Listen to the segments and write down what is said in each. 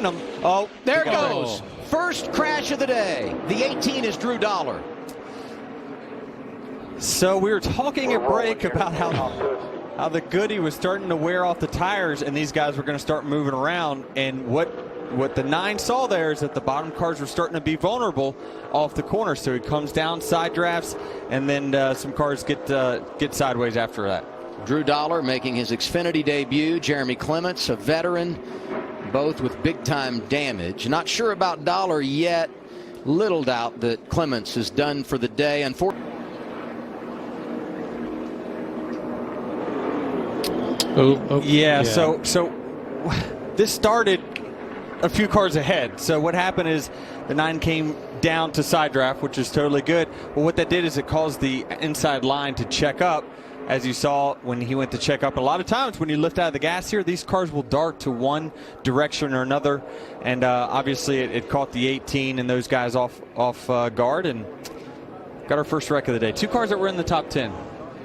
seen them. Oh, there it goes. First crash of the day. The 18 is Drew Dollar. So we were talking at break about how the Goody was starting to wear off the tires, and these guys were going to start moving around. And what the 9 saw there is that the bottom cars were starting to be vulnerable off the corner. So he comes down, side drafts, and then some cars get sideways after that. Drew Dollar making his Xfinity debut. Jeremy Clements, a veteran, both with big-time damage. Not sure about Dollar yet. Little doubt that Clements is done for the day. Unfortunately. Yeah. So this started a few cars ahead. So what happened is the 9 came down to side draft, which is totally good. But what that did is it caused the inside line to check up. As you saw when he went to check up, a lot of times when you lift out of the gas here, these cars will dart to one direction or another. And obviously it caught the 18 and those guys off guard and got our first wreck of the day. 2 cars that were in the top 10.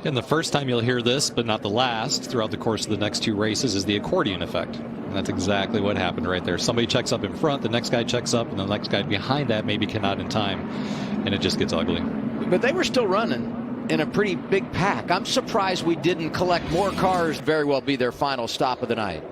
And the first time you'll hear this, but not the last, throughout the course of the next 2 races is the accordion effect. And that's exactly what happened right there. Somebody checks up in front, the next guy checks up, and the next guy behind that maybe cannot in time, and it just gets ugly. But they were still running in a pretty big pack. I'm surprised we didn't collect more cars. Very well be their final stop of the night.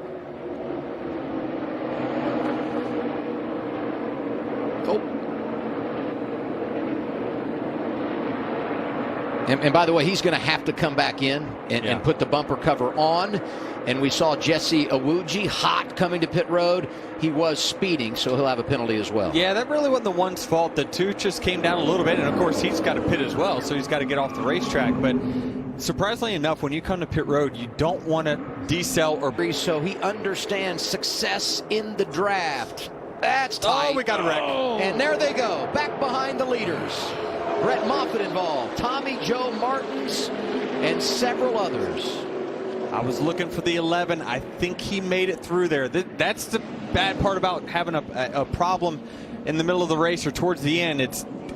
And by the way, he's going to have to come back in and put the bumper cover on. And we saw Jesse Awuji hot coming to pit road. He was speeding, so he'll have a penalty as well. Yeah, that really wasn't the 1's fault. The 2 just came down a little bit, and of course he's got to pit as well, so he's got to get off the racetrack. But surprisingly enough, when you come to pit road, you don't want to decel or... So he understands success in the draft. That's tight. Oh, we got a wreck. And there they go, back behind the leaders. Brett Moffitt involved, Tommy Joe Martins, and several others. I was looking for the 11. I think he made it through there. That's the bad part about having a problem in the middle of the race or towards the end.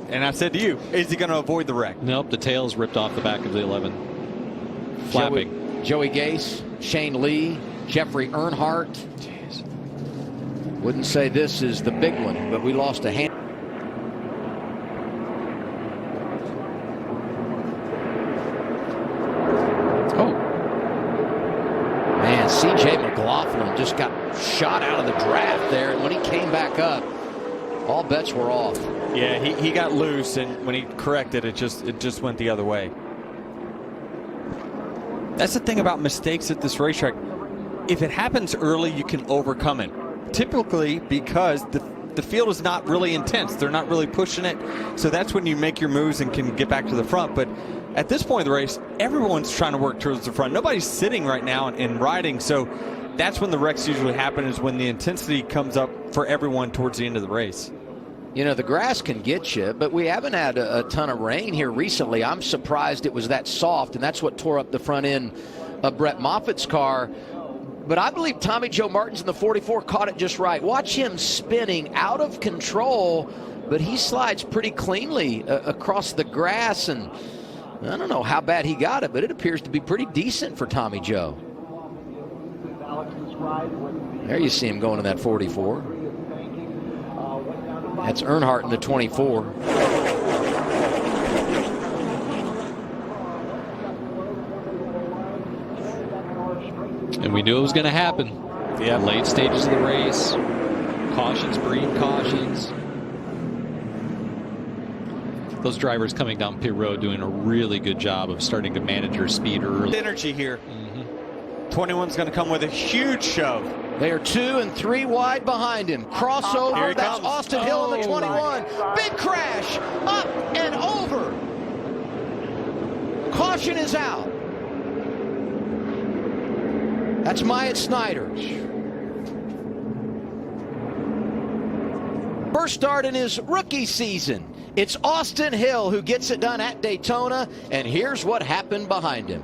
And I said to you, is he going to avoid the wreck? Nope, the tail's ripped off the back of the 11. Flapping. Joey Gase, Shane Lee, Jeffrey Earnhardt. Jeez. Wouldn't say this is the big one, but we lost a hand. C.J. McLaughlin just got shot out of the draft there, and when he came back up, all bets were off. Yeah, he got loose, and when he corrected it, just went the other way. That's the thing about mistakes at this racetrack. If it happens early, you can overcome it. Typically, because the field is not really intense. They're not really pushing it. So that's when you make your moves and can get back to the front. But at this point of the race, everyone's trying to work towards the front. Nobody's sitting right now and riding. So that's when the wrecks usually happen, is when the intensity comes up for everyone towards the end of the race. You know, the grass can get you, but we haven't had a ton of rain here recently. I'm surprised it was that soft, and that's what tore up the front end of Brett Moffitt's car. But I believe Tommy Joe Martins in the 44 caught it just right. Watch him spinning out of control, but he slides pretty cleanly across the grass, and I don't know how bad he got it, but it appears to be pretty decent for Tommy Joe. There you see him going to that 44. That's Earnhardt in the 24. And we knew it was going to happen. Yeah, late stages of the race. Cautions, green cautions. Those drivers coming down pit road doing a really good job of starting to manage your speed early. Energy here. 21's going to come with a huge shove. They are 2 and 3 wide behind him. Crossover. That's comes. Austin Hill in the 21. Big crash. Up and over. Caution is out. That's Myatt Snider. First start in his rookie season. It's Austin Hill who gets it done at Daytona, and here's what happened behind him.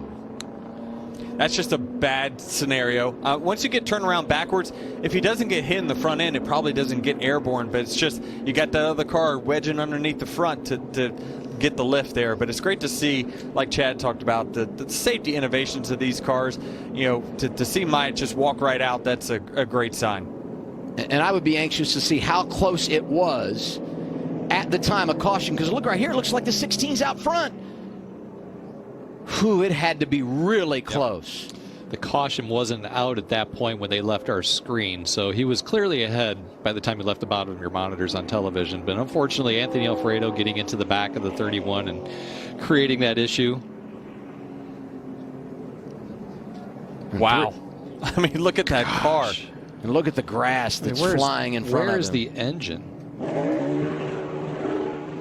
That's just a bad scenario. Once you get turned around backwards, if he doesn't get hit in the front end, it probably doesn't get airborne, but it's just you got that other car wedging underneath the front to get the lift there. But it's great to see, like Chad talked about, the safety innovations of these cars. You know, to see Myatt just walk right out, that's a great sign. And I would be anxious to see how close it was at the time of caution, because look right here, it looks like the 16's out front. Whew, it had to be really close. The caution wasn't out at that point when they left our screen, so he was clearly ahead by the time he left the bottom of your monitors on television. But unfortunately, Anthony Alfredo getting into the back of the 31 and creating that issue. Wow. I mean, look at that car. And look at the grass that's flying in front of him. Where's the engine?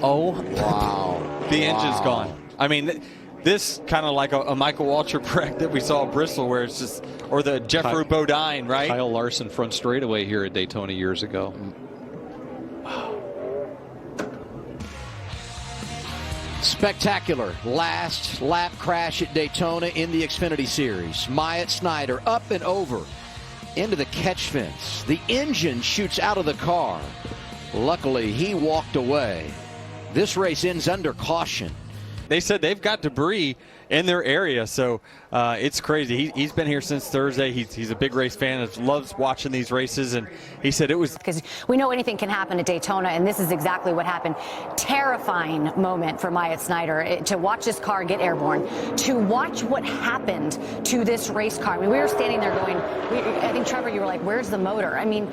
Oh, wow. The engine's gone. I mean, this kind of like a Michael Waltrip wreck that we saw at Bristol, where it's just, or the Jeffrey Bodine, right? Kyle Larson front straightaway here at Daytona years ago. Spectacular last lap crash at Daytona in the Xfinity Series. Myatt Snider up and over into the catch fence. The engine shoots out of the car. Luckily, he walked away. This race ends under caution. They said they've got debris in their area, so it's crazy. He's been here since Thursday. He's a big race fan, loves watching these races, and he said it was... Because we know anything can happen at Daytona, and this is exactly what happened. Terrifying moment for Myatt Snider to watch this car get airborne, to watch what happened to this race car. I mean, we were standing there going, I think, Trevor, you were like, where's the motor? I mean,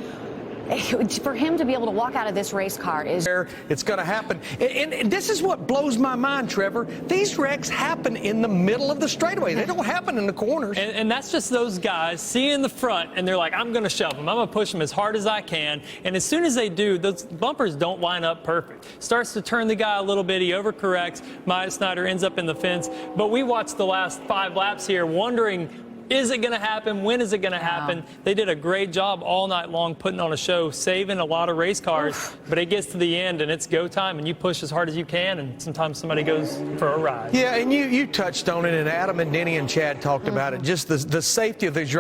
for him to be able to walk out of this race car is... It's going to happen. And this is what blows my mind, Trevor. These wrecks happen in the middle of the straightaway. They don't happen in the corners. And that's just those guys seeing the front, and they're like, I'm going to shove them. I'm going to push them as hard as I can. And as soon as they do, those bumpers don't line up perfect. Starts to turn the guy a little bit. He overcorrects. Myatt Snider ends up in the fence. But we watched the last 5 laps here wondering, is it going to happen? When is it going to happen? Wow. They did a great job all night long putting on a show, saving a lot of race cars. But it gets to the end, and it's go time, and you push as hard as you can, and sometimes somebody goes for a ride. Yeah, and you touched on it, and Adam and Denny and Chad talked about it, just the safety of these